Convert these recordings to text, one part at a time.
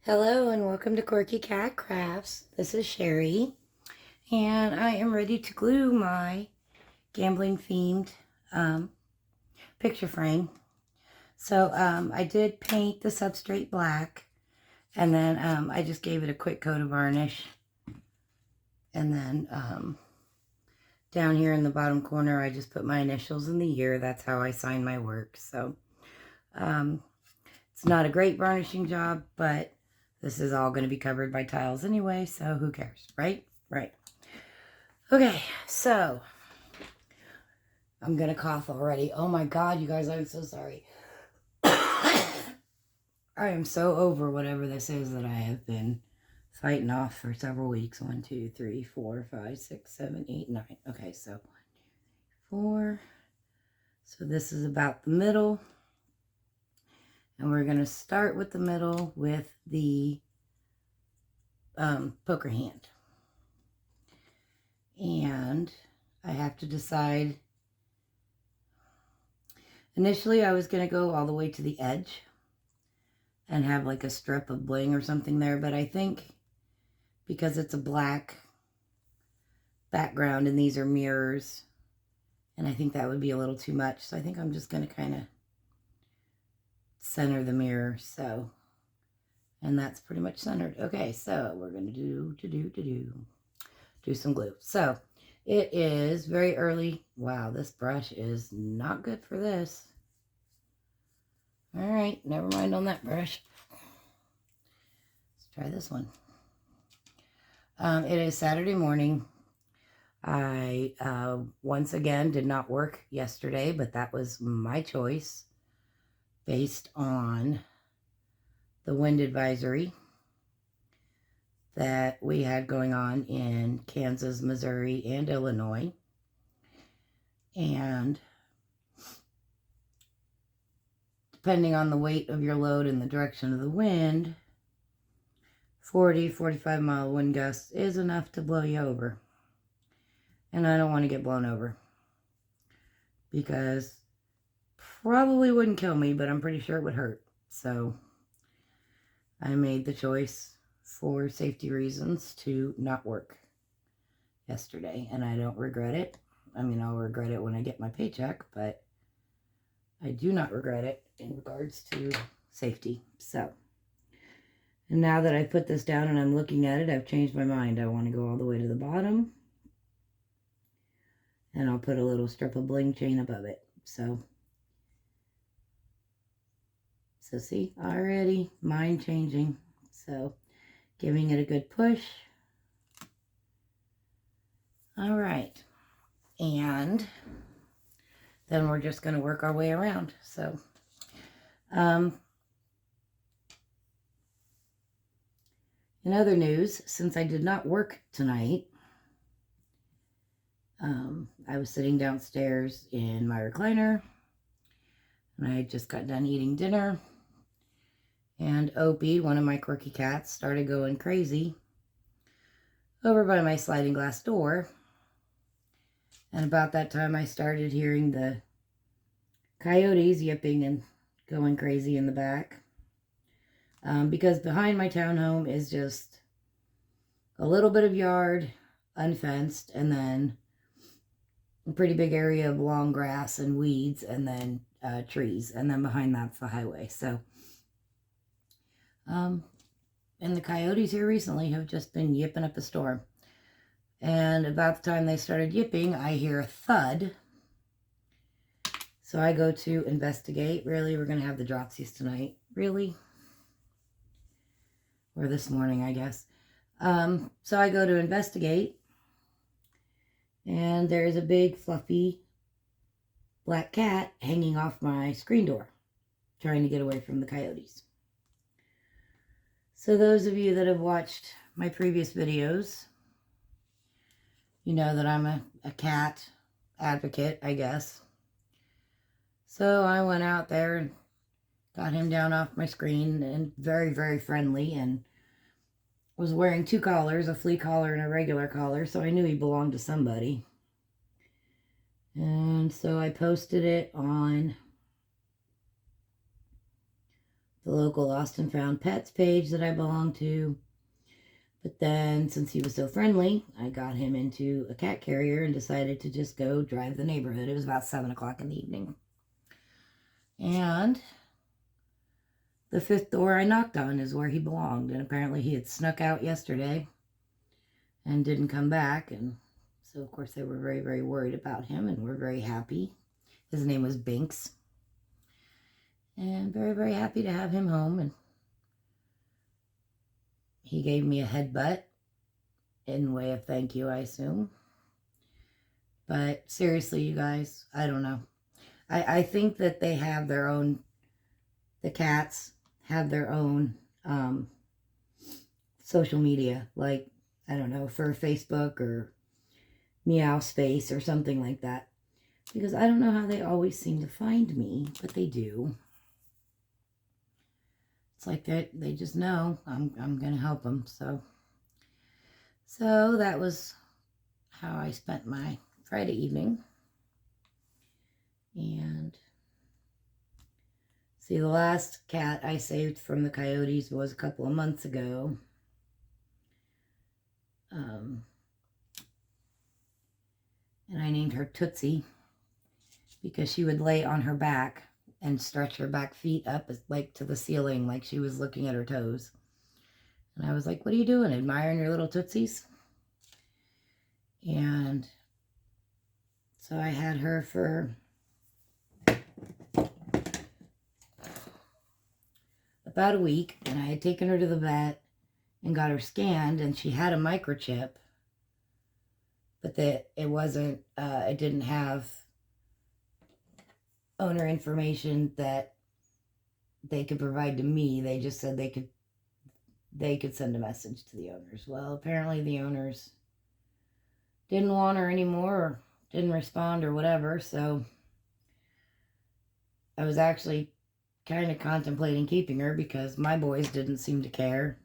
Hello and welcome to Quirky Cat Crafts. This is Sherry and I am ready to glue my gambling themed um, picture frame. So I did paint the substrate black and then I just gave it a quick coat of varnish, and then down here in the bottom corner I just put my initials and the year. That's how I sign my work. So it's not a great varnishing job, but this is all going to be covered by tiles anyway, so who cares, right? Right. Okay, so I'm going to cough already. Oh my God, you guys, I'm so sorry. I am so over whatever this is that I have been fighting off for several weeks. 1, 2, 3, 4, 5, 6, 7, 8, 9. Okay, so 1, 2, 4. So this is about the middle. And we're going to start with the middle with the poker hand. And I have to decide. Initially, I was going to go all the way to the edge and have like a strip of bling or something there. But I think because it's a black background and these are mirrors, and I think that would be a little too much. So I think I'm just going to kind of center the mirror. So, and that's pretty much centered. Okay, so we're going to do some glue. So it is very early. Wow, this brush is not good for this. All right, never mind on that brush. Let's try this one. It is Saturday morning. I once again did not work yesterday, but that was my choice based on the wind advisory that we had going on in Kansas, Missouri, and Illinois. And depending on the weight of your load and the direction of the wind, 40, 45-mile wind gusts is enough to blow you over. And I don't want to get blown over because probably wouldn't kill me, but I'm pretty sure it would hurt. So I made the choice for safety reasons to not work yesterday, and I don't regret it. I mean, I'll regret it when I get my paycheck, but I do not regret it in regards to safety. So, and now that I put this down and I'm looking at it, I've changed my mind. I want to go all the way to the bottom, and I'll put a little strip of bling chain above it. So see, already mind changing. So giving it a good push. All right. And then we're just going to work our way around. So, in other news, since I did not work tonight, I was sitting downstairs in my recliner, and I just got done eating dinner, and Opie, one of my quirky cats, started going crazy over by my sliding glass door. And about that time, I started hearing the coyotes yipping and going crazy in the back. Because behind my townhome is just a little bit of yard, unfenced, and then a pretty big area of long grass and weeds, and then trees. And then behind that's the highway. So, and the coyotes here recently have just been yipping up a storm. And about the time they started yipping, I hear a thud. So I go to investigate. Really, we're going to have the dropsies tonight. Really? Or this morning, I guess. So I go to investigate. And there's a big, fluffy, black cat hanging off my screen door, trying to get away from the coyotes. So those of you that have watched my previous videos, you know that I'm a cat advocate, I guess. So I went out there and got him down off my screen, and very, very friendly, and was wearing 2 collars, a flea collar and a regular collar, so I knew he belonged to somebody. And so I posted it on the local Lost and Found Pets page that I belong to. But then, since he was so friendly, I got him into a cat carrier and decided to just go drive the neighborhood. It was about 7 o'clock in the evening. And the 5th door I knocked on is where he belonged. And apparently he had snuck out yesterday and didn't come back. And so, of course, they were very, very worried about him and were very happy. His name was Binks. And very, very happy to have him home. And he gave me a headbutt in way of thank you, I assume. But seriously, you guys, I don't know. I think that they have their own, the cats have their own social media, like, I don't know, for Facebook or Meow Space or something like that. Because I don't know how they always seem to find me, but they do. It's like they just know I'm going to help them. So that was how I spent my Friday evening. And see, the last cat I saved from the coyotes was a couple of months ago. And I named her Tootsie because she would lay on her back and stretch her back feet up like to the ceiling, like she was looking at her toes. And I was like, what are you doing? Admiring your little Tootsies? And so I had her for about a week, and I had taken her to the vet and got her scanned, and she had a microchip, but that it wasn't, it didn't have owner information that they could provide to me. They just said they could send a message to the owners. Well, apparently the owners didn't want her anymore or didn't respond or whatever, so I was actually kind of contemplating keeping her because my boys didn't seem to care.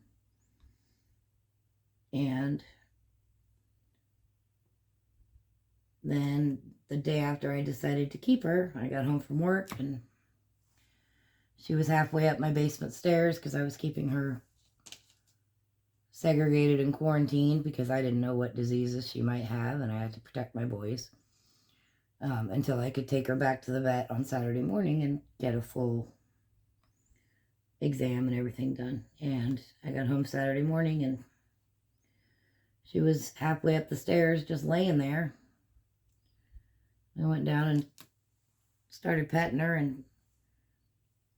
And then the day after I decided to keep her, I got home from work and she was halfway up my basement stairs because I was keeping her segregated and quarantined because I didn't know what diseases she might have, and I had to protect my boys until I could take her back to the vet on Saturday morning and get a full exam and everything done. And I got home Saturday morning and she was halfway up the stairs just laying there. I went down and started petting her and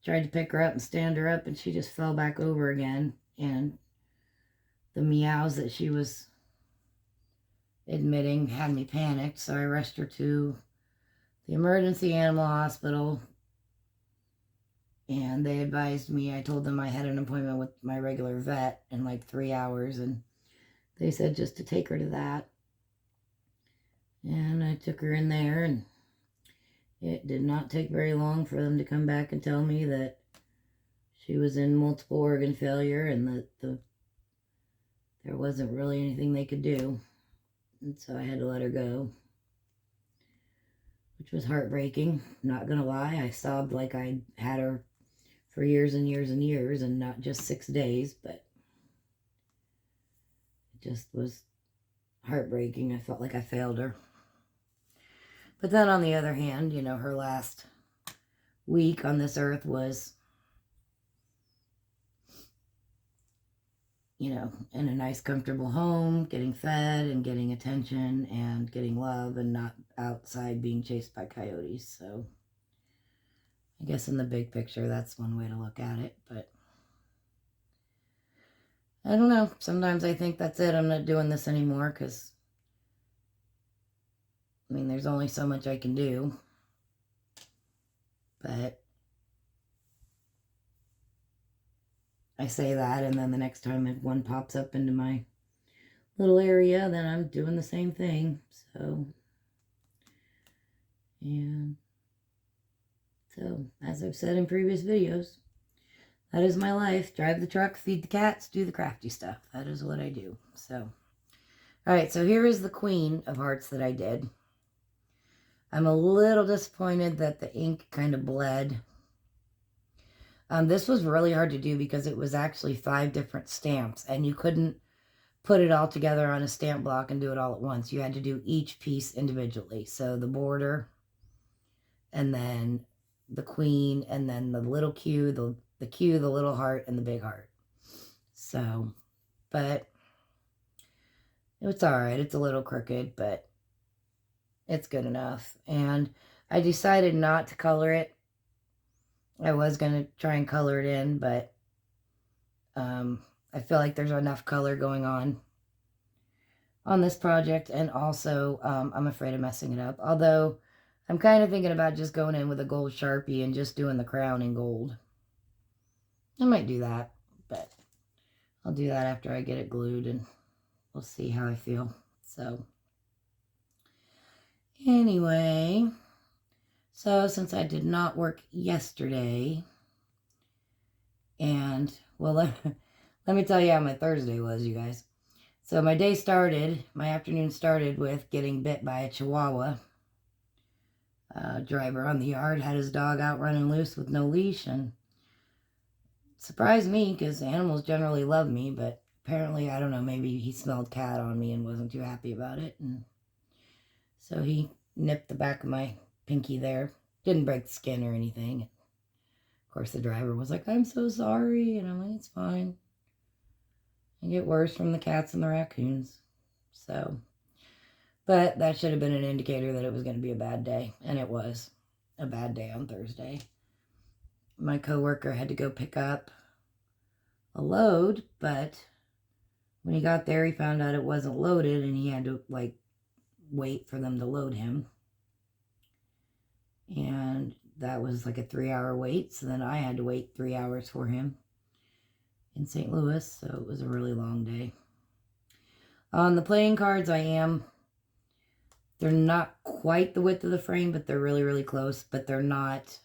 tried to pick her up and stand her up, and she just fell back over again. And the meows that she was admitting had me panicked, so I rushed her to the emergency animal hospital, and they advised me, I told them I had an appointment with my regular vet in like 3 hours, and they said just to take her to that. And I took her in there, and it did not take very long for them to come back and tell me that she was in multiple organ failure and that there wasn't really anything they could do. And so I had to let her go, which was heartbreaking. Not gonna lie, I sobbed like I had her for years and years and years, and not just 6 days, but it just was heartbreaking. I felt like I failed her. But then on the other hand, you know, her last week on this earth was, you know, in a nice, comfortable home, getting fed and getting attention and getting love and not outside being chased by coyotes. So I guess in the big picture, that's one way to look at it. But I don't know. Sometimes I think that's it. I'm not doing this anymore because, I mean, there's only so much I can do. But I say that, and then the next time one pops up into my little area, then I'm doing the same thing. So, and so, as I've said in previous videos, that is my life. Drive the truck, feed the cats, do the crafty stuff. That is what I do. So, all right, so here is the Queen of Hearts that I did. I'm a little disappointed that the ink kind of bled. This was really hard to do because it was actually 5 different stamps, and you couldn't put it all together on a stamp block and do it all at once. You had to do each piece individually. So the border, and then the queen, and then the little Q, the Q, the little heart, and the big heart. So, but it's all right. It's a little crooked, but it's good enough. And I decided not to color it. I was going to try and color it in, but I feel like there's enough color going on this project, and also I'm afraid of messing it up. Although I'm kind of thinking about just going in with a gold Sharpie and just doing the crown in gold. I might do that, but I'll do that after I get it glued, and we'll see how I feel. So anyway, so since I did not work yesterday, and well, let me tell you how my Thursday was, you guys. So my afternoon started with getting bit by a Chihuahua. Driver on the yard had his dog out running loose with no leash, and surprised me because animals generally love me, but apparently, I don't know, maybe he smelled cat on me and wasn't too happy about it, and so he nipped the back of my pinky there. Didn't break the skin or anything. Of course, the driver was like, "I'm so sorry," and I'm like, "It's fine. I get worse from the cats and the raccoons." So, but that should have been an indicator that it was going to be a bad day, and it was a bad day on Thursday. My coworker had to go pick up a load, but when he got there, he found out it wasn't loaded, and he had to wait for them to load him. And that was like a 3-hour wait, so then I had to wait 3 hours for him in St. Louis, so it was a really long day. On the playing cards, they're not quite the width of the frame, but they're really, really close, but they're not,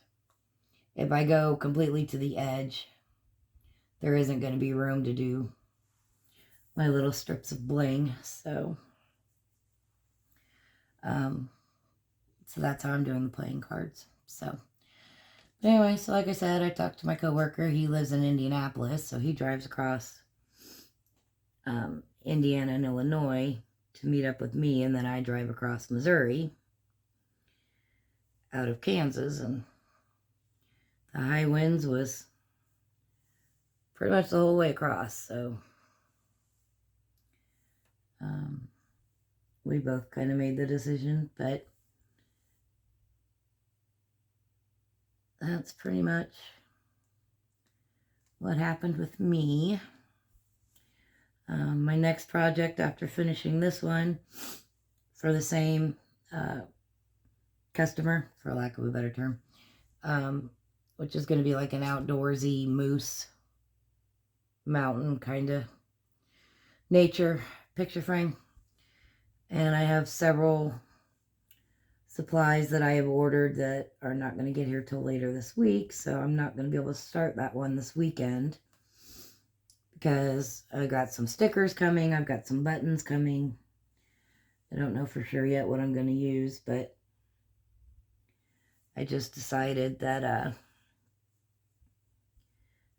if I go completely to the edge, there isn't going to be room to do my little strips of bling, so that's how I'm doing the playing cards. So anyway, so like I said, I talked to my coworker. He lives in Indianapolis, so he drives across Indiana and Illinois to meet up with me, and then I drive across Missouri out of Kansas, and the high winds was pretty much the whole way across, so we both kind of made the decision, but that's pretty much what happened with me. My next project after finishing this one for the same customer, for lack of a better term, which is going to be like an outdoorsy moose mountain kind of nature picture frame. And I have several supplies that I have ordered that are not going to get here till later this week, so I'm not going to be able to start that one this weekend because I got some stickers coming, I've got some buttons coming. I don't know for sure yet what I'm going to use, but I just decided that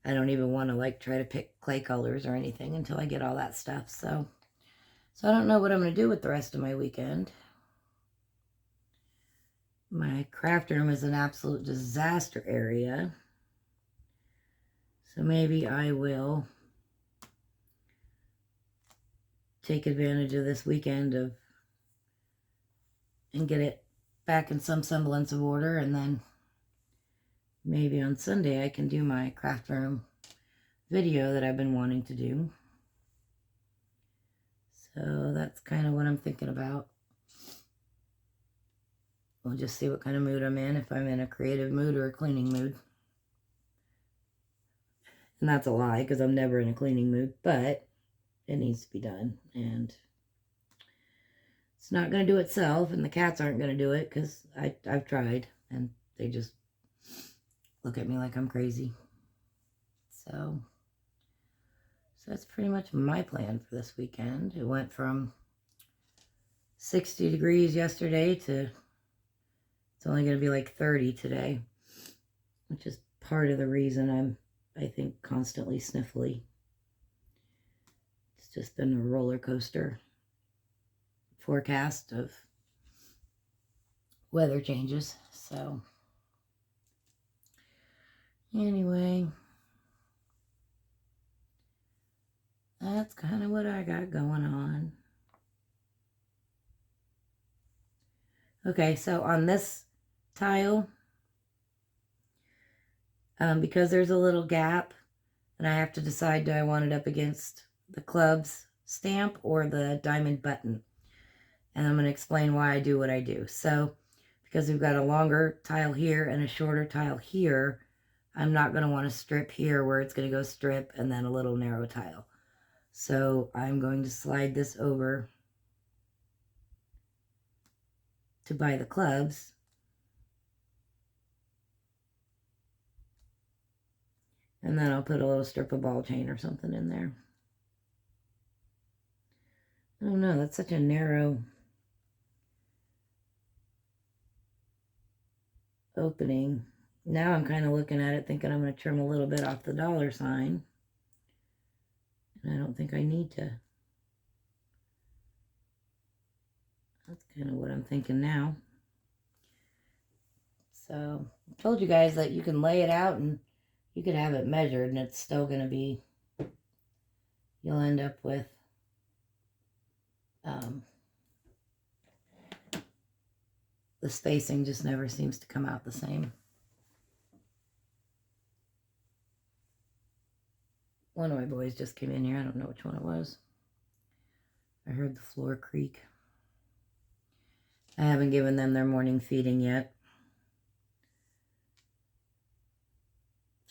I don't even want to try to pick clay colors or anything until I get all that stuff. So I don't know what I'm going to do with the rest of my weekend. My craft room is an absolute disaster area. So maybe I will take advantage of this weekend and get it back in some semblance of order, and then maybe on Sunday I can do my craft room video that I've been wanting to do. So that's kind of what I'm thinking about. We'll just see what kind of mood I'm in, if I'm in a creative mood or a cleaning mood. And that's a lie, because I'm never in a cleaning mood, but it needs to be done. And it's not going to do itself, and the cats aren't going to do it, because I've tried, and they just look at me like I'm crazy. So that's pretty much my plan for this weekend. It went from 60 degrees yesterday to it's only going to be like 30 today, which is part of the reason I'm, I think, constantly sniffly. It's just been a roller coaster forecast of weather changes. So anyway, that's kind of what I got going on. Okay, so on this tile, because there's a little gap, and I have to decide, do I want it up against the club's stamp or the diamond button? And I'm going to explain why I do what I do. So, because we've got a longer tile here and a shorter tile here, I'm not going to want to strip here where it's going to go strip and then a little narrow tile. So I'm going to slide this over to buy the clubs. And then I'll put a little strip of ball chain or something in there. I don't know, that's such a narrow opening. Now I'm kind of looking at it thinking I'm going to trim a little bit off the dollar sign. And I don't think I need to. That's kind of what I'm thinking now. So I told you guys that you can lay it out and you could have it measured and it's still going to be, you'll end up with the spacing just never seems to come out the same. One of my boys just came in here. I don't know which one it was. I heard the floor creak. I haven't given them their morning feeding yet.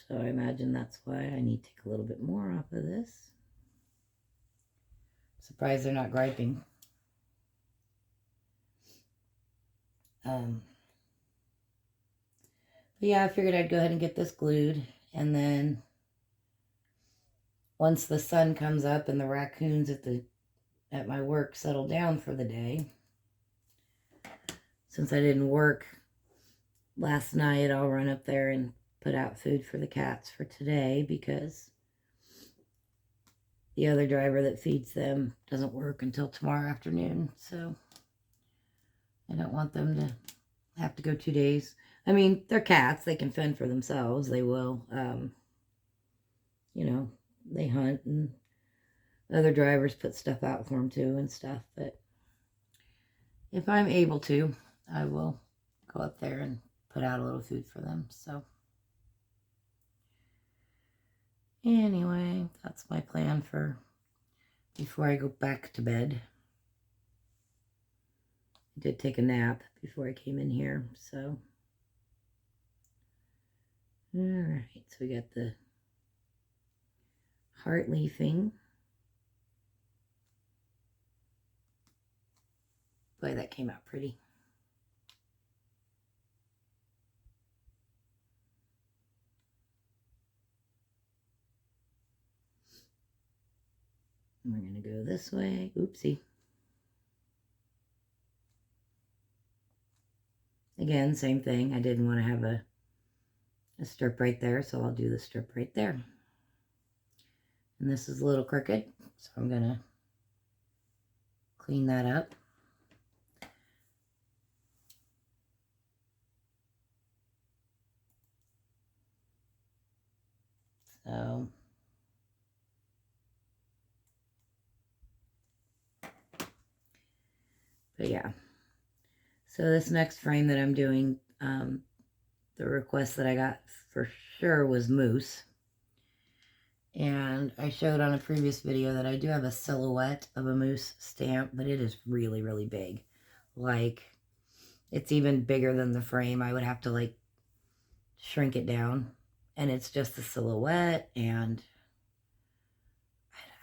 So I imagine that's why I need to take a little bit more off of this. Surprised they're not griping. But yeah, I figured I'd go ahead and get this glued, and then once the sun comes up and the raccoons at my work settle down for the day, since I didn't work last night, I'll run up there and put out food for the cats for today, because the other driver that feeds them doesn't work until tomorrow afternoon, so I don't want them to have to go 2 days. I mean, they're cats. They can fend for themselves. They will. You know, they hunt, and other drivers put stuff out for them too and stuff. But if I'm able to, I will go up there and put out a little food for them. So anyway, that's my plan for before I go back to bed. I did take a nap before I came in here, so. Alright, so we got the heart leafing. Boy, that came out pretty. We're going to go this way. Oopsie. Again, same thing. I didn't want to have a strip right there, so I'll do the strip right there. And this is a little crooked, so I'm going to clean that up. So but yeah, so this next frame that I'm doing, the request that I got for sure was moose. And I showed on a previous video that I do have a silhouette of a moose stamp, but it is really, really big. Like, it's even bigger than the frame. I would have to, like, shrink it down. And it's just a silhouette, and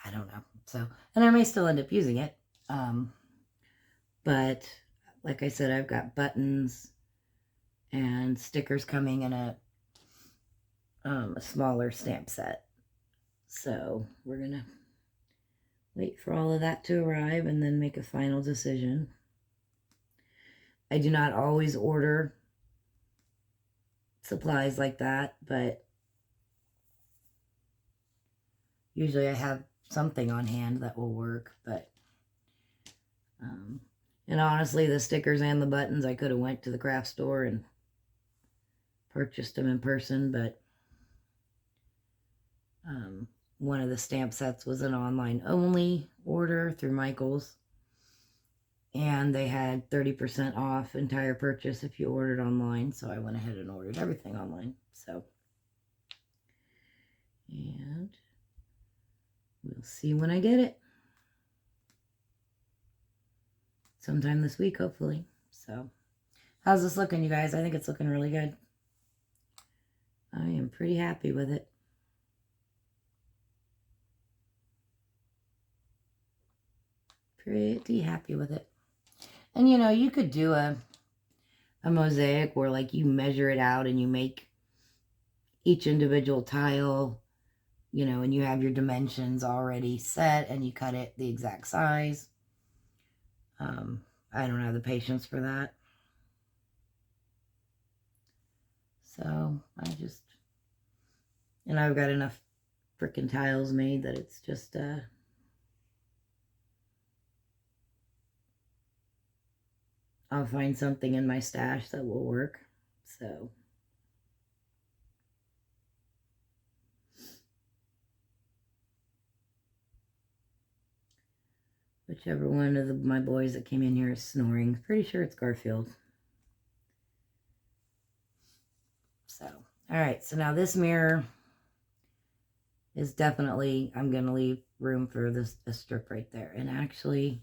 I don't know. So, and I may still end up using it. But, like I said, I've got buttons and stickers coming in a smaller stamp set. So we're going to wait for all of that to arrive and then make a final decision. I do not always order supplies like that, but usually I have something on hand that will work. But and honestly, the stickers and the buttons, I could have went to the craft store and purchased them in person, but one of the stamp sets was an online only order through Michael's, and they had 30% off entire purchase if you ordered online, so I went ahead and ordered everything online. So, and we'll see when I get it. Sometime this week, hopefully. So, how's this looking, you guys? I think it's looking really good. I am pretty happy with it. Pretty happy with it. And you know, you could do a mosaic where like you measure it out and you make each individual tile, you know, and you have your dimensions already set and you cut it the exact size. I don't have the patience for that. So and I've got enough freaking tiles made that it's just, I'll find something in my stash that will work. So, whichever one of my boys that came in here is snoring. Pretty sure it's Garfield. So, all right. So now this mirror is definitely, I'm going to leave room for this strip right there. And actually,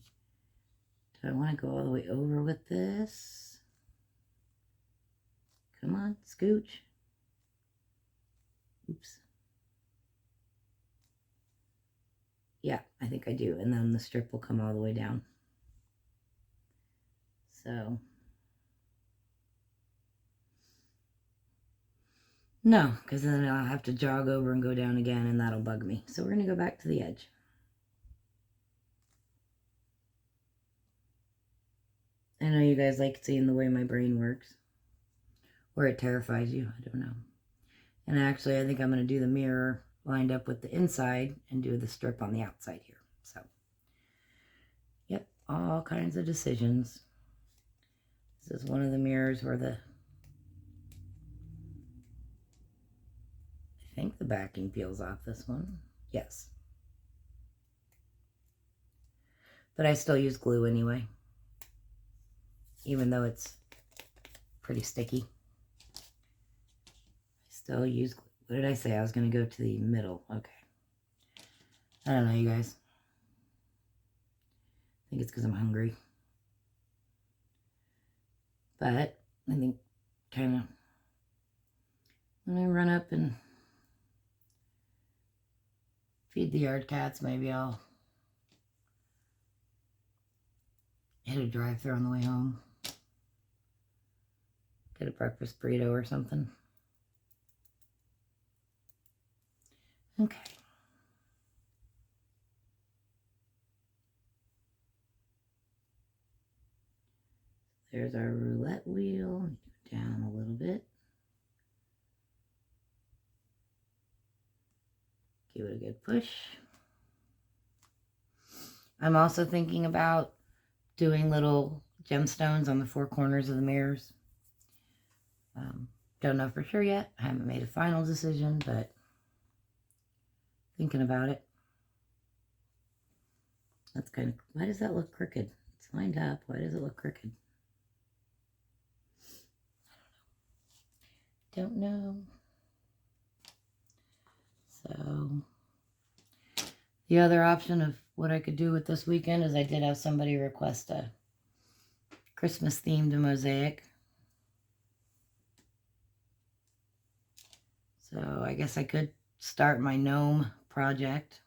do I want to go all the way over with this? Come on, scooch. Oops. Yeah, I think I do. And then the strip will come all the way down. So, no, because then I'll have to jog over and go down again, and that'll bug me. So we're going to go back to the edge. I know you guys like seeing the way my brain works. Or it terrifies you. I don't know. And actually, I think I'm going to do the mirror lined up with the inside and do the strip on the outside here. So, yep, all kinds of decisions. This is one of the mirrors where I think the backing peels off this one. Yes. But I still use glue anyway, even though it's pretty sticky. I still use glue. What did I say? I was going to go to the middle. Okay. I don't know, you guys. I think it's because I'm hungry. But I think kind of when I run up and feed the yard cats, maybe I'll hit a drive-thru on the way home. Get a breakfast burrito or something. Okay. There's our roulette wheel. Down a little bit. Give it a good push. I'm also thinking about doing little gemstones on the four corners of the mirrors. Don't know for sure yet. I haven't made a final decision, but thinking about it. That's kind of, why does that look crooked? It's lined up. Why does it look crooked? Don't know. So the other option of what I could do with this weekend is I did have somebody request a Christmas themed mosaic. So I guess I could start my gnome project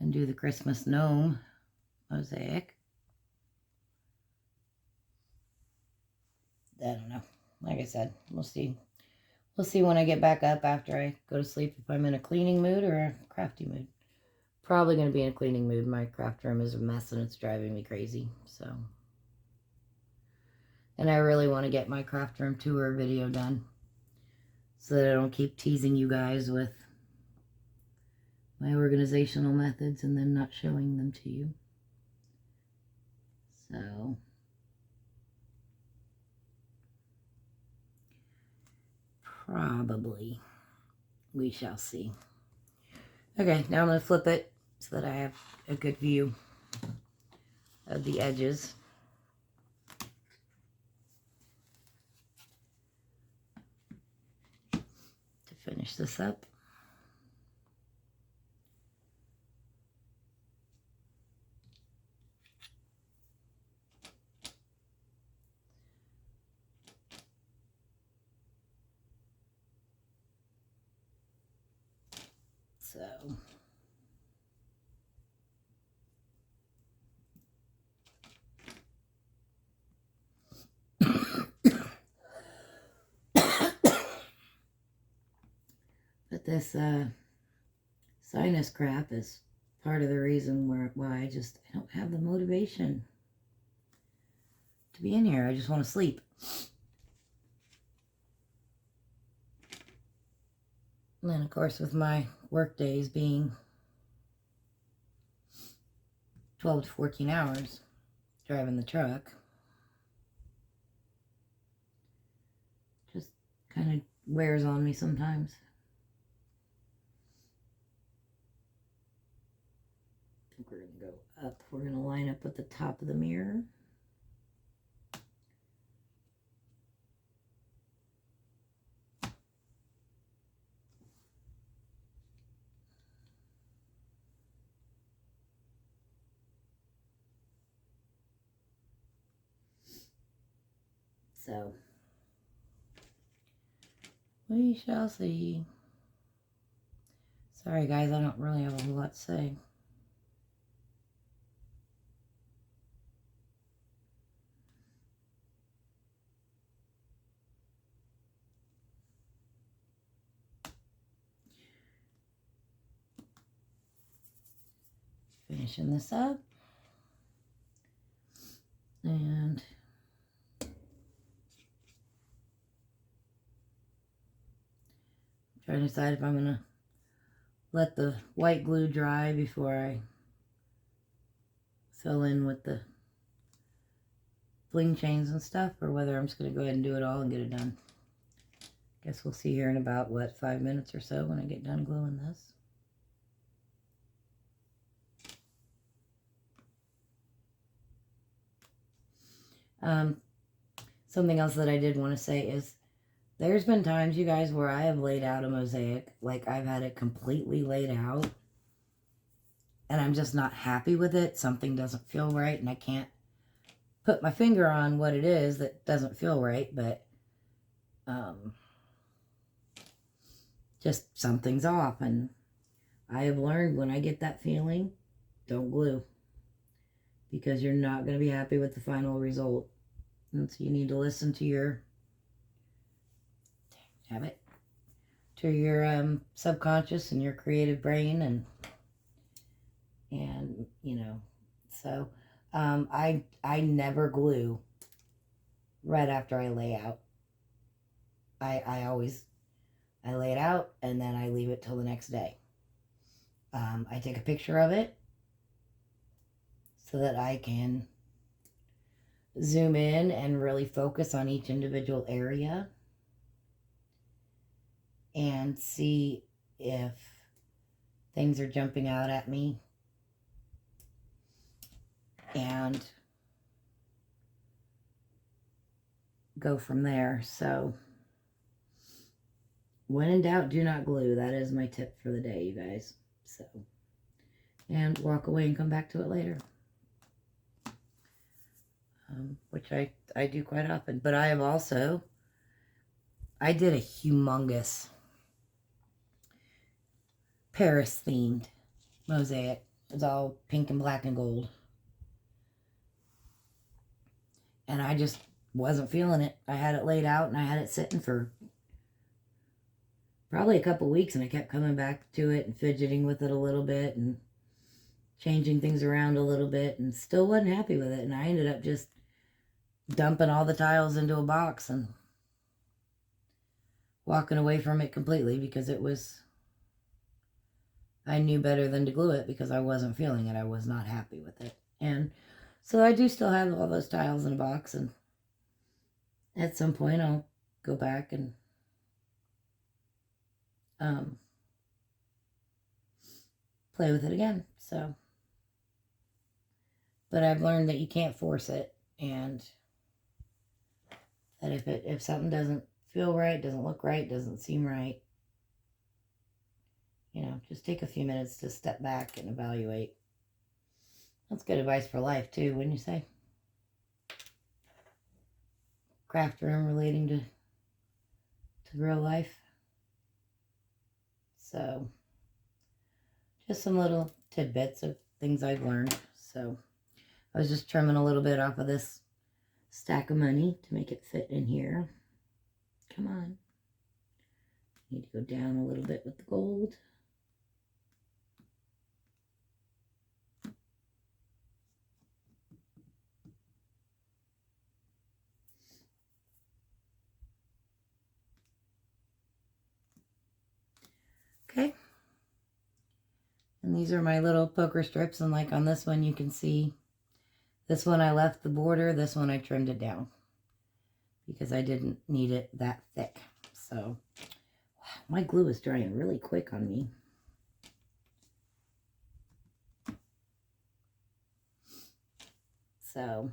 and do the Christmas gnome mosaic. I don't know. Like I said, we'll see. We'll see when I get back up after I go to sleep if I'm in a cleaning mood or a crafty mood. Probably going to be in a cleaning mood. My craft room is a mess and it's driving me crazy. So And I really want to get my craft room tour video done so that I don't keep teasing you guys with my organizational methods and then not showing them to you. So probably we shall see. Okay, now I'm going to flip it so that I have a good view of the edges. To finish this up. So but this sinus crap is part of the reason why I don't have the motivation to be in here. I just want to sleep. And then, of course, with my work days being 12 to 14 hours driving the truck, just kind of wears on me sometimes. I think we're going to go up. We're going to line up at the top of the mirror. So, we shall see. Sorry guys, I don't really have a whole lot to say. Finishing this up. And trying to decide if I'm going to let the white glue dry before I fill in with the bling chains and stuff, or whether I'm just going to go ahead and do it all and get it done. Guess we'll see here in about, 5 minutes or so when I get done gluing this. Something else that I did want to say is there's been times, you guys, where I have laid out a mosaic, like I've had it completely laid out, and I'm just not happy with it. Something doesn't feel right, and I can't put my finger on what it is that doesn't feel right, but just something's off, and I have learned when I get that feeling, don't glue, because you're not going to be happy with the final result. And so you need to listen to your subconscious and your creative brain, and you know, so I never glue right after I lay out. I lay it out and then I leave it till the next day. I take a picture of it so that I can zoom in and really focus on each individual area and see if things are jumping out at me, and go from there. So when in doubt, do not glue. That is my tip for the day, you guys. So, and walk away and come back to it later. Which I do quite often. But I did a humongous Paris themed mosaic. It's all pink and black and gold. And I just wasn't feeling it. I had it laid out and I had it sitting for probably a couple weeks, and I kept coming back to it and fidgeting with it a little bit and changing things around a little bit, and still wasn't happy with it. And I ended up just dumping all the tiles into a box and walking away from it completely because it was, I knew better than to glue it because I wasn't feeling it. I was not happy with it. And so I do still have all those tiles in a box, and at some point I'll go back and play with it again. So, but I've learned that you can't force it, and that if something doesn't feel right, doesn't look right, doesn't seem right, you know, just take a few minutes to step back and evaluate. That's good advice for life too, wouldn't you say? Craft room relating to real life. So, just some little tidbits of things I've learned. So, I was just trimming a little bit off of this stack of money to make it fit in here. Come on. Need to go down a little bit with the gold. Okay. And these are my little poker strips, and like on this one you can see, this one I left the border, this one I trimmed it down because I didn't need it that thick. So, wow, my glue is drying really quick on me. So,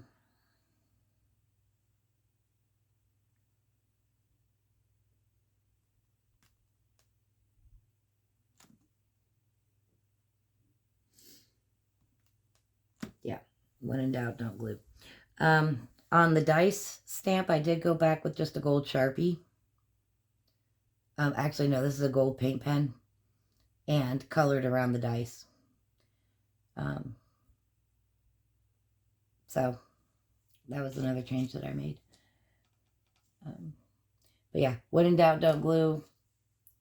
yeah, when in doubt, don't glue. On the dice stamp, I did go back with just a gold Sharpie. Actually, no, this is a gold paint pen and colored around the dice. So that was another change that I made. But yeah, when in doubt, don't glue.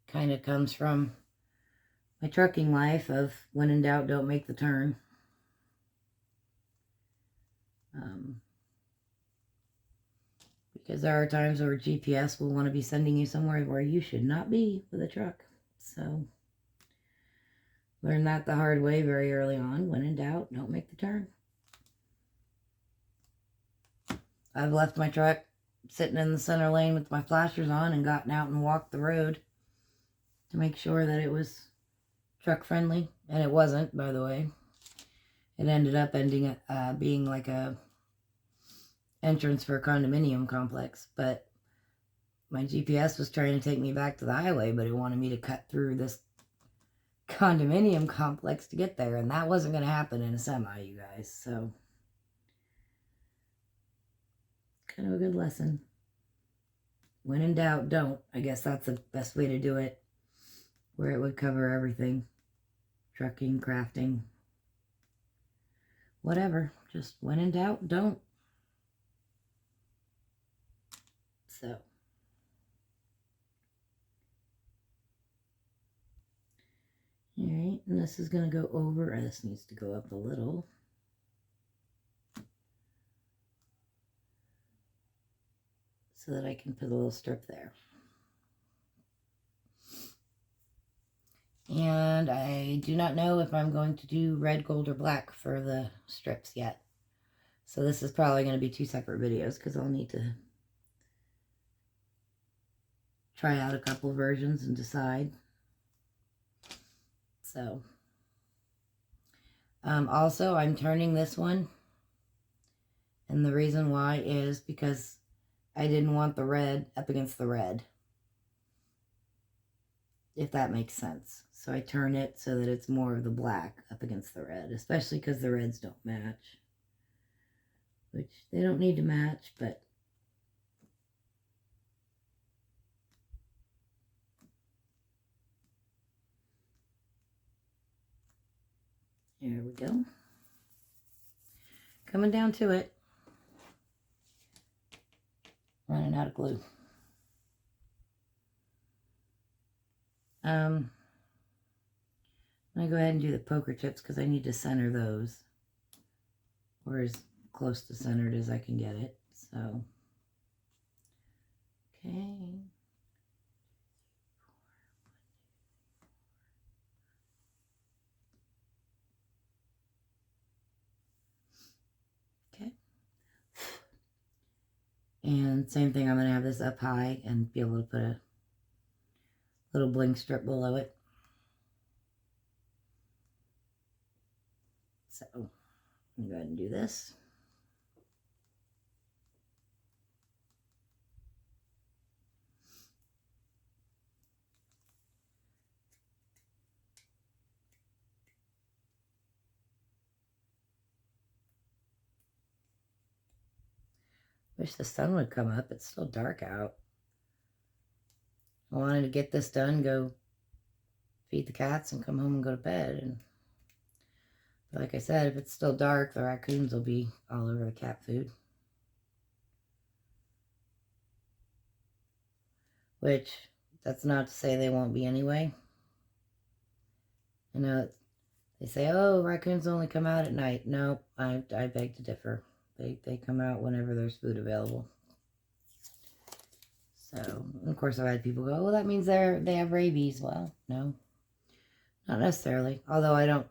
Kind of comes from my trucking life of when in doubt, don't make the turn. Because there are times where GPS will want to be sending you somewhere where you should not be with a truck. So learn that the hard way very early on. When in doubt, don't make the turn. I've left my truck sitting in the center lane with my flashers on and gotten out and walked the road to make sure that it was truck friendly, and it wasn't, by the way. It ended up being like a entrance for a condominium complex, but my GPS was trying to take me back to the highway, but it wanted me to cut through this condominium complex to get there, and that wasn't going to happen in a semi, you guys. So kind of a good lesson. When in doubt, don't. I guess that's the best way to do it, where it would cover everything. Trucking, crafting, whatever. Just when in doubt, don't. So, all right, and this is going to go over, this needs to go up a little. So that I can put a little strip there. And I do not know if I'm going to do red, gold, or black for the strips yet. So this is probably going to be 2 separate videos because I'll need to try out a couple versions and decide. So, also I'm turning this one. And the reason why is because I didn't want the red up against the red, if that makes sense. So I turn it so that it's more of the black up against the red, especially because the reds don't match, which they don't need to match, but there we go. Coming down to it. Running out of glue. I'm going to go ahead and do the poker chips because I need to center those, or as close to centered as I can get it. So, okay. Okay. And same thing, I'm going to have this up high and be able to put a little bling strip below it. So, I'm going to go ahead and do this. Wish the sun would come up. It's still dark out. I wanted to get this done, go feed the cats, and come home and go to bed. And like I said, if it's still dark, the raccoons will be all over the cat food. Which, that's not to say they won't be anyway. You know, they say, oh, raccoons only come out at night. No, I beg to differ. They come out whenever there's food available. So, of course, I've had people go, well, that means they have rabies. Well, no, not necessarily. Although I don't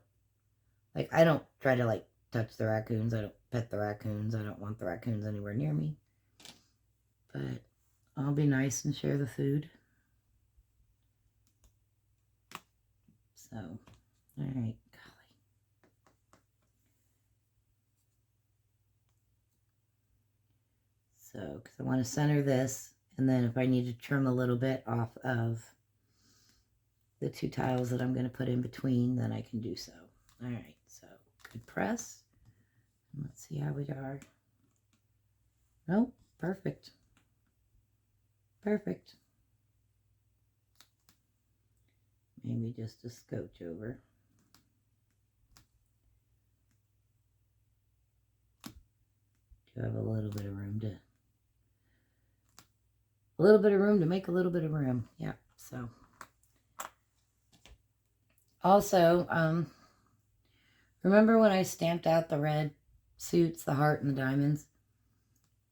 try to, touch the raccoons. I don't pet the raccoons. I don't want the raccoons anywhere near me. But I'll be nice and share the food. So, all right, golly. So, because I want to center this, and then if I need to trim a little bit off of the two tiles that I'm going to put in between, then I can do so. All right, so good press. Let's see how we are. Nope, perfect. Perfect. Maybe just a scotch over. Do have a little bit of room to make a little bit of room. Yeah, so. Also, remember when I stamped out the red suits, the heart and the diamonds?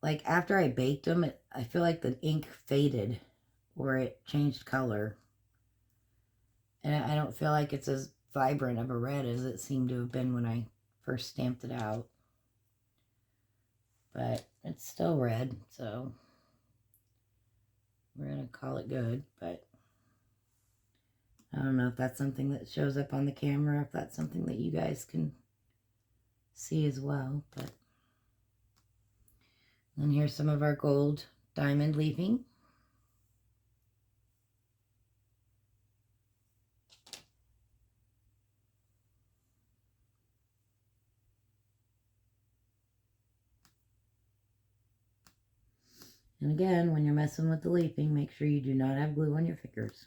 Like after I baked them, I feel like the ink faded or it changed color. And I don't feel like it's as vibrant of a red as it seemed to have been when I first stamped it out. But it's still red, so we're going to call it good. But I don't know if that's something that shows up on the camera, if that's something that you guys can see as well. But then here's some of our gold diamond leafing. And again, when you're messing with the leafing, make sure you do not have glue on your fingers.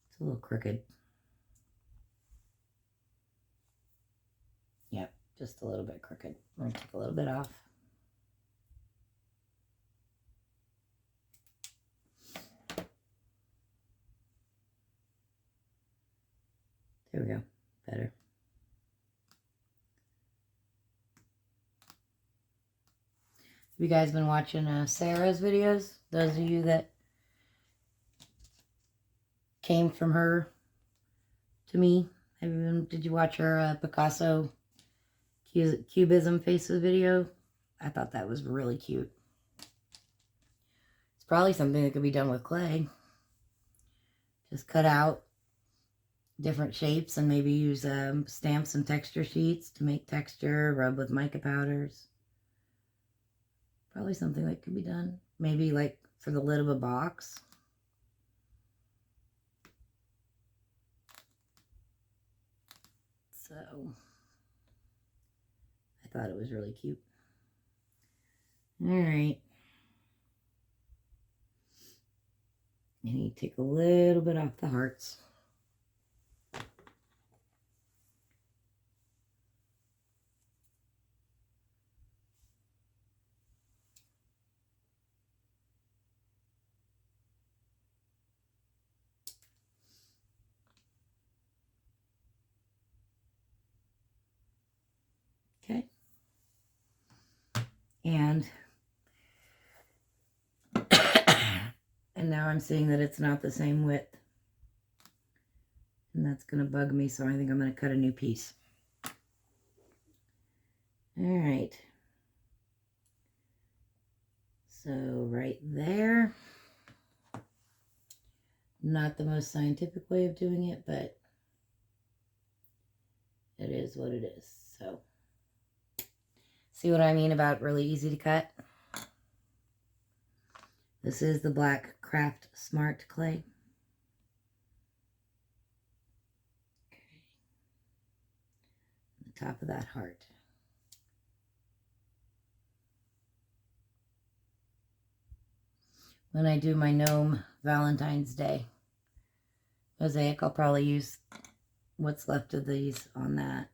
It's a little crooked. Yep, just a little bit crooked. I'm going to take a little bit off. There we go. Better. Have you guys been watching Sarah's videos? Those of you that came from her to me. Did you watch her Picasso Cubism Faces video? I thought that was really cute. It's probably something that could be done with clay. Just cut out different shapes and maybe use stamps and texture sheets to make texture, rub with mica powders. Probably something that could be done. Maybe like for the lid of a box. So I thought it was really cute. All right. And you take a little bit off the hearts. And and now I'm seeing that it's not the same width. And that's going to bug me, so I think I'm going to cut a new piece. All right. So right there. Not the most scientific way of doing it, but it is what it is. So, see what I mean about really easy to cut? This is the black Craft Smart clay. Okay. The top of that heart. When I do my gnome Valentine's Day mosaic, I'll probably use what's left of these on that.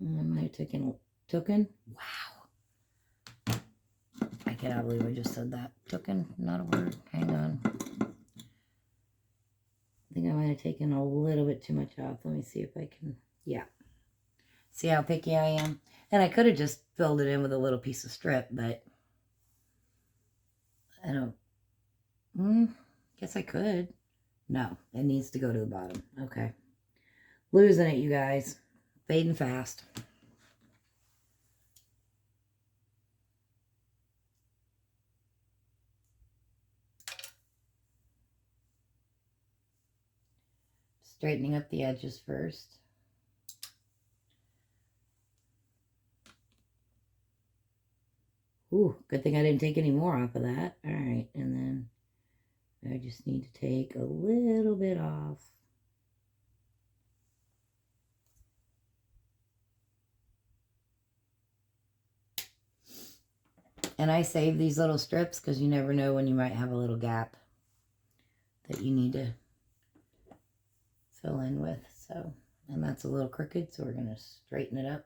I might have taken. Wow. I cannot believe I just said that. Taken, not a word. Hang on. I think I might have taken a little bit too much off. Let me see if I can. Yeah. See how picky I am? And I could have just filled it in with a little piece of strip, but I don't. Guess I could. No, it needs to go to the bottom. Okay. Losing it, you guys. Fading fast. Straightening up the edges first. Ooh, good thing I didn't take any more off of that. All right, and then I just need to take a little bit off. And I save these little strips because you never know when you might have a little gap that you need to fill in with. So, and that's a little crooked, so we're going to straighten it up.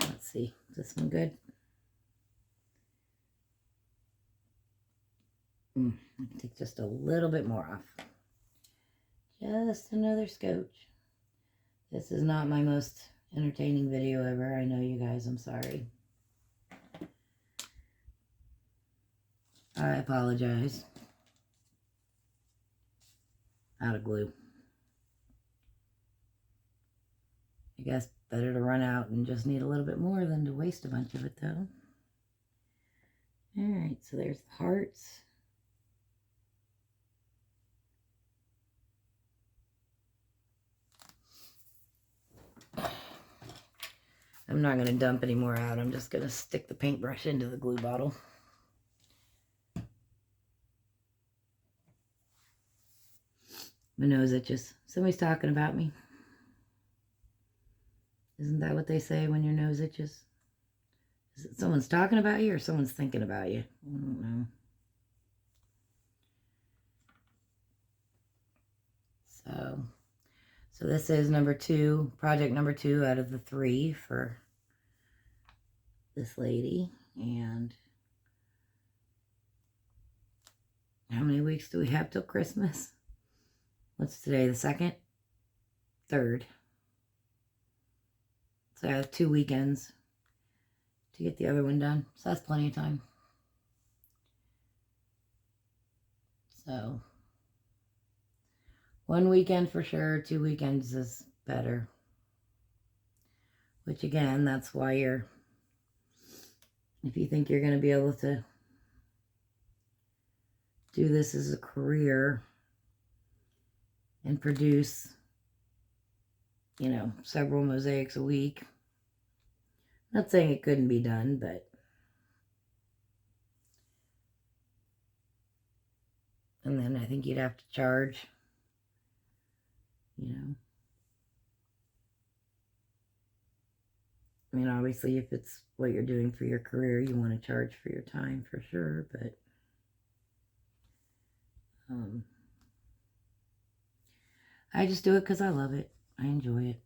Let's see, is this one good? I can take just a little bit more off. Just another scotch. This is not my most entertaining video ever. I know, you guys, I'm sorry. I apologize. Out of glue. I guess better to run out and just need a little bit more than to waste a bunch of it, though. Alright, so there's the hearts. I'm not going to dump any more out. I'm just going to stick the paintbrush into the glue bottle. My nose itches. Somebody's talking about me. Isn't that what they say when your nose itches? Is it someone's talking about you or someone's thinking about you? I don't know. So this is number 2, project number 2 out of the 3 for this lady. And how many weeks do we have till Christmas? What's today, the 2nd? 3rd. So I have 2 weekends to get the other one done. So that's plenty of time. So 1 weekend for sure, 2 weekends is better. Which again, that's why if you think you're going to be able to do this as a career and produce, you know, several mosaics a week. Not saying it couldn't be done, but and then I think you'd have to charge, you know. I mean, obviously, if it's what you're doing for your career, you want to charge for your time for sure, but I just do it because I love it. I enjoy it.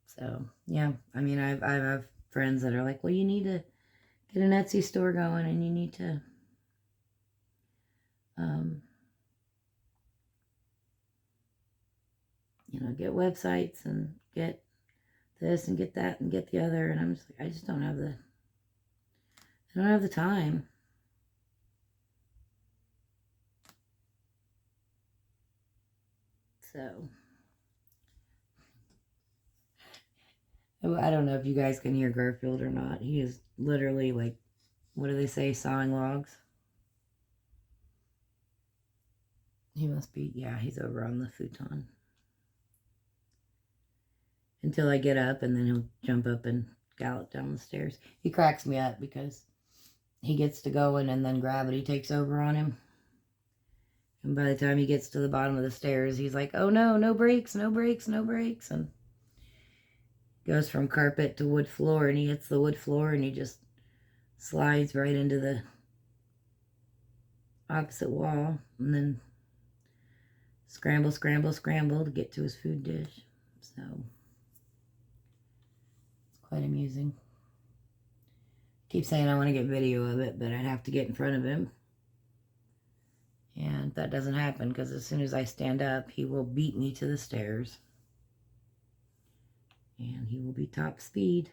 So yeah, I mean, I have friends that are like, well, you need to get an Etsy store going and you need to get websites and get this and get that and get the other. And I'm just like, I just don't have the time. So, I don't know if you guys can hear Garfield or not. He is literally like, what do they say, sawing logs? He must be, yeah, he's over on the futon. Until I get up, and then he'll jump up and gallop down the stairs. He cracks me up because he gets to going and then gravity takes over on him. And by the time he gets to the bottom of the stairs, he's like, oh no, no brakes, no brakes, no brakes. And goes from carpet to wood floor, and he hits the wood floor and he just slides right into the opposite wall. And then scramble, scramble, scramble to get to his food dish. So it's quite amusing. Keep saying I want to get video of it, but I'd have to get in front of him. And that doesn't happen because as soon as I stand up, he will beat me to the stairs. And he will be top speed.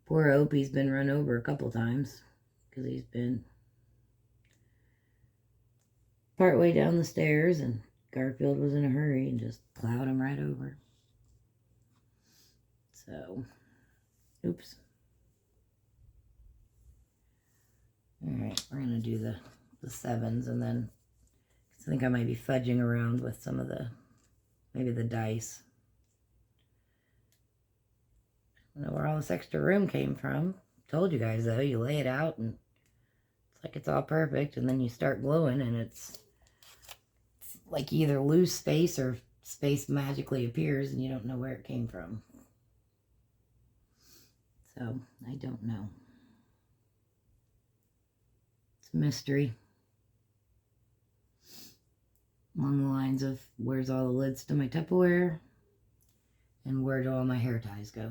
Poor Opie's been run over a couple times because he's been partway down the stairs and Garfield was in a hurry and just plowed him right over. So, oops. Alright, we're going to do the 7s, and then I think I might be fudging around with some of maybe the dice. I don't know where all this extra room came from. Told you guys though, you lay it out and it's like it's all perfect, and then you start gluing and it's like you either lose space or space magically appears and you don't know where it came from. So, I don't know. It's a mystery. Along the lines of, where's all the lids to my Tupperware? And where do all my hair ties go?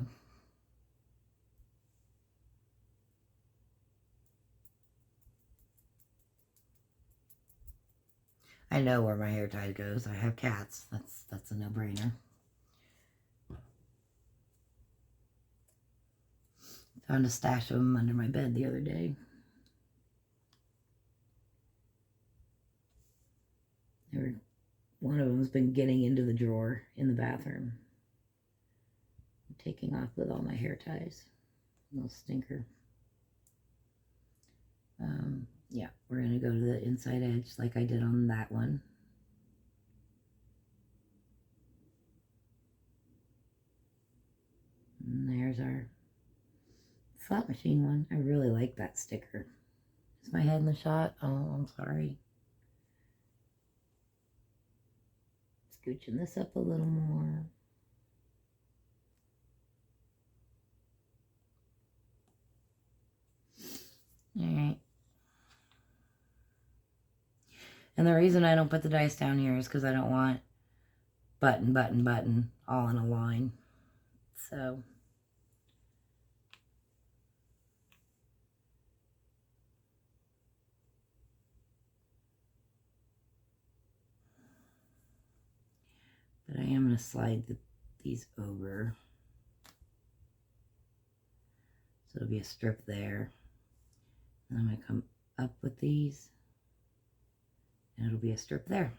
I know where my hair tie goes. I have cats. That's a no-brainer. Found a stash of them under my bed the other day. One of them's been getting into the drawer in the bathroom. I'm taking off with all my hair ties. Little stinker. Yeah, we're going to go to the inside edge like I did on that one. And there's our slot machine one. I really like that sticker. Is my head in the shot? Oh, I'm sorry. Scooching this up a little more. Alright. And the reason I don't put the dice down here is because I don't want button, button, button all in a line. So, but I am going to slide these over. So it'll be a strip there. And I'm going to come up with these. And it'll be a strip there.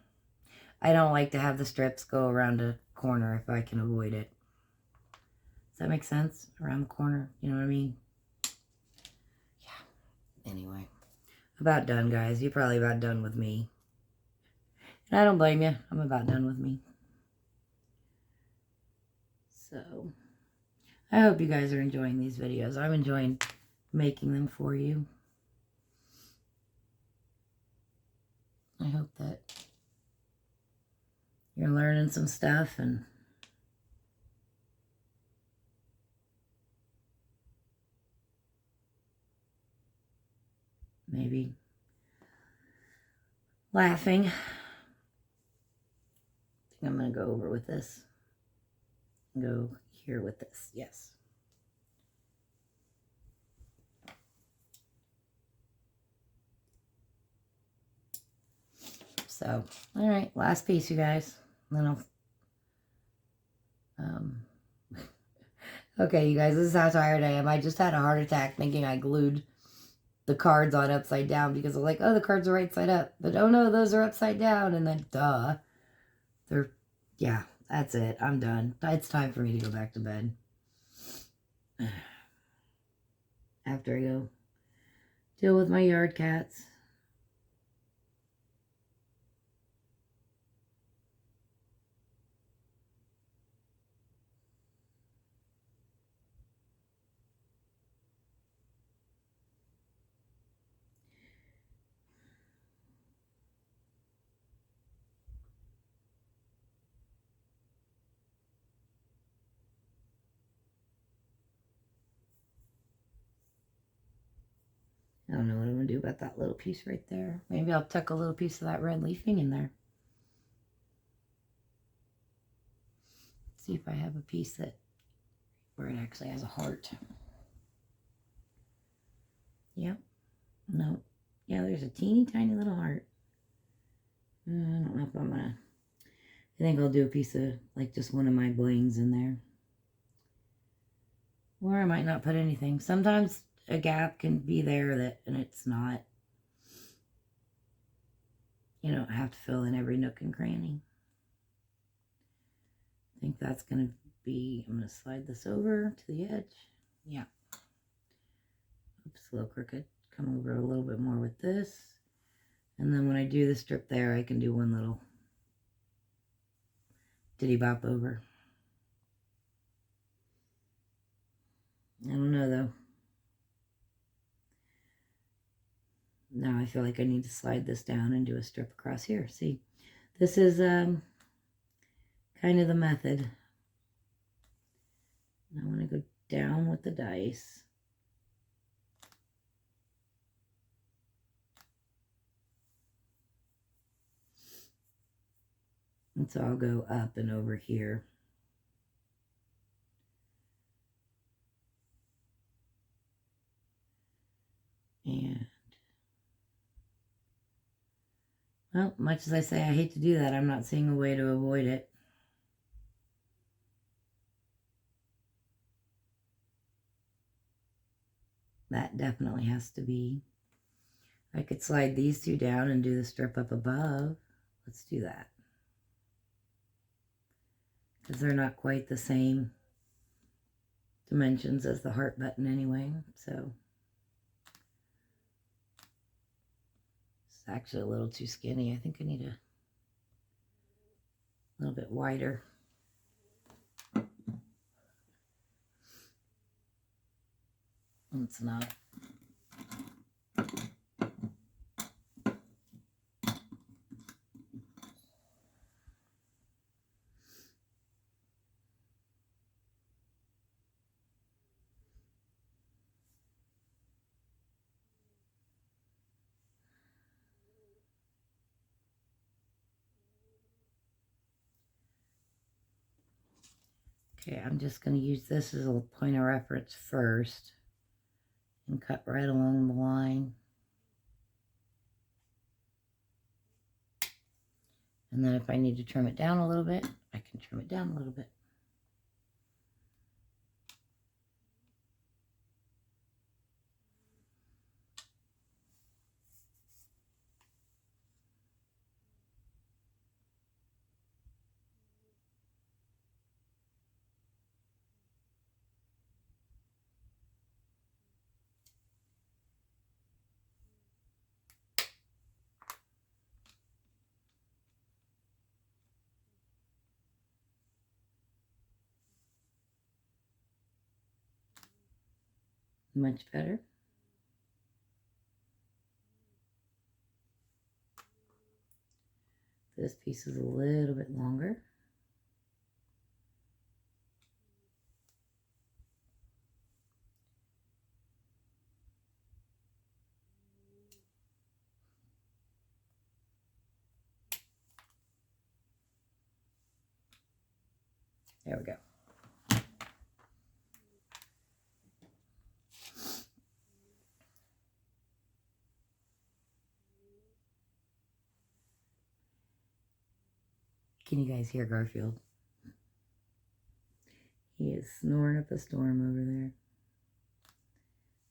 I don't like to have the strips go around a corner if I can avoid it. Does that make sense? Around the corner, you know what I mean? Yeah. Anyway, about done, guys. You're probably about done with me. And I don't blame you. I'm about done with me. So, I hope you guys are enjoying these videos. I'm enjoying making them for you. I hope that you're learning some stuff and maybe laughing. I think I'm going to go over with this. Go here with this. Yes. Oops. So, all right, last piece, you guys. Then I'll, okay, you guys, this is how tired I am. I just had a heart attack thinking I glued the cards on upside down because I'm like, oh, the cards are right side up. But oh no, those are upside down. And then, duh. They're, yeah, that's it. I'm done. It's time for me to go back to bed. After I go deal with my yard cats. I don't know what I'm going to do about that little piece right there. Maybe I'll tuck a little piece of that red leafing in there. See if I have a piece that where it actually has a heart. Yep. No. Yeah, there's a teeny tiny little heart. I don't know if I'm going to... I think I'll do a piece of, like, just one of my blings in there. Or I might not put anything. Sometimes a gap can be there and it's not. You don't have to fill in every nook and cranny. I think that's going to be, I'm going to slide this over to the edge. Yeah. Oops, a little crooked. Come over a little bit more with this. And then when I do the strip there, I can do one little diddy bop over. I don't know though. Now I feel like I need to slide this down and do a strip across here. See, this is kind of the method. I want to go down with the dice. And so I'll go up and over here. And, well, much as I say I hate to do that, I'm not seeing a way to avoid it. That definitely has to be. I could slide these two down and do the strip up above. Let's do that. Because they're not quite the same dimensions as the heart button anyway. So it's actually a little too skinny. I think I need a little bit wider. It's not. Okay, I'm just going to use this as a point of reference first and cut right along the line. And then if I need to trim it down a little bit, I can trim it down a little bit. Much better. This piece is a little bit longer. There we go. Can you guys hear Garfield? He is snoring up a storm over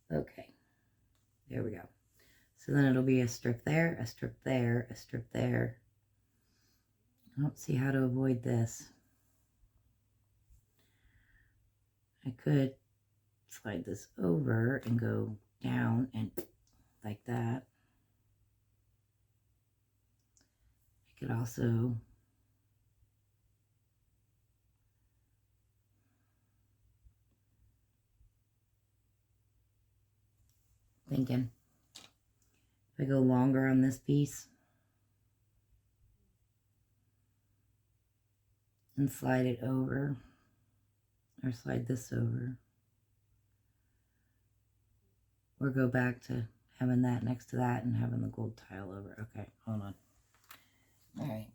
there. Okay, there we go. So then it'll be a strip there, a strip there, a strip there. I don't see how to avoid this. I could slide this over and go down and like that. I could also thinking if I go longer on this piece and slide it over, or slide this over, or go back to having that next to that and having the gold tile over. Okay, hold on. All right.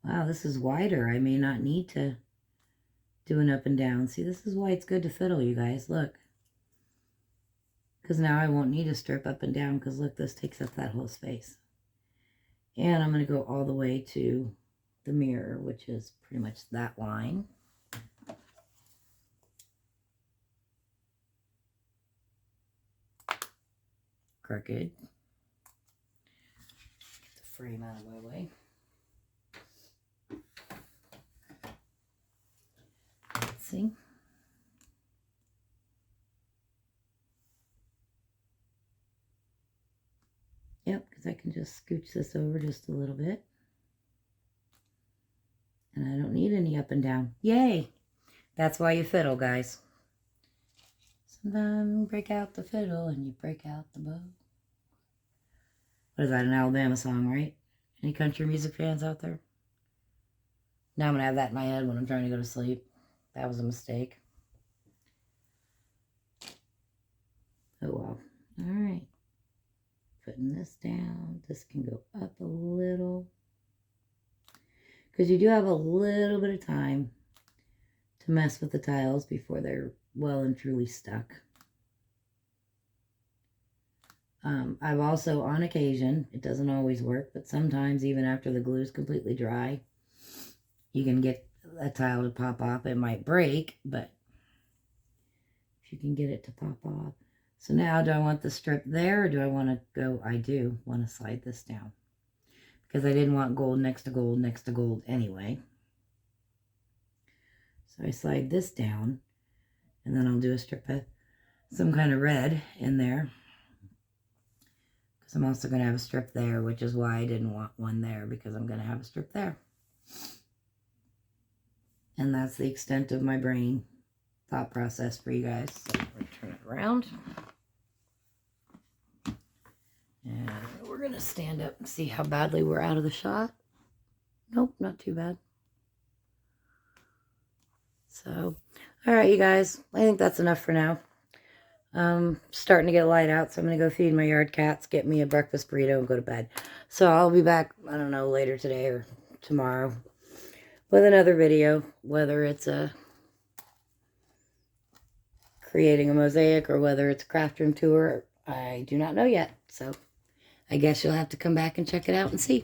Wow, this is wider. I may not need to do an up and down. See, this is why it's good to fiddle, you guys. Look. Because now I won't need to strip up and down, because look, this takes up that whole space. And I'm going to go all the way to the mirror, which is pretty much that line. Crooked. Get the frame out of my way. Let's see. Yep, because I can just scooch this over just a little bit. And I don't need any up and down. Yay! That's why you fiddle, guys. Sometimes you break out the fiddle and you break out the bow. What is that, an Alabama song, right? Any country music fans out there? Now I'm going to have that in my head when I'm trying to go to sleep. That was a mistake. Oh, well. All right. Putting this down. This can go up a little. Because you do have a little bit of time to mess with the tiles before they're well and truly stuck. I've also, on occasion, it doesn't always work, but sometimes even after the glue is completely dry, you can get a tile to pop off. It might break, but if you can get it to pop off. So now, do I want the strip there, or do I want to go, I do want to slide this down. Because I didn't want gold next to gold next to gold anyway. So I slide this down, and then I'll do a strip of some kind of red in there. Because I'm also going to have a strip there, which is why I didn't want one there, because I'm going to have a strip there. And that's the extent of my brain thought process for you guys. So I'm going to turn it around. And we're going to stand up and see how badly we're out of the shot. Nope, not too bad. So, all right, you guys. I think that's enough for now. Starting to get light out, so I'm going to go feed my yard cats, get me a breakfast burrito, and go to bed. So I'll be back, I don't know, later today or tomorrow with another video, whether it's creating a mosaic or whether it's a craft room tour. I do not know yet, so I guess you'll have to come back and check it out and see.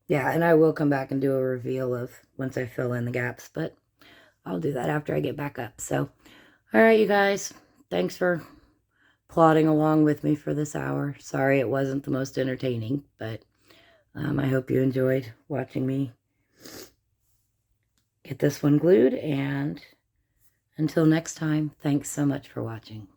Yeah, and I will come back and do a reveal of once I fill in the gaps, but I'll do that after I get back up. So, all right, you guys, thanks for plodding along with me for this hour. Sorry it wasn't the most entertaining, but I hope you enjoyed watching me get this one glued, and until next time, thanks so much for watching.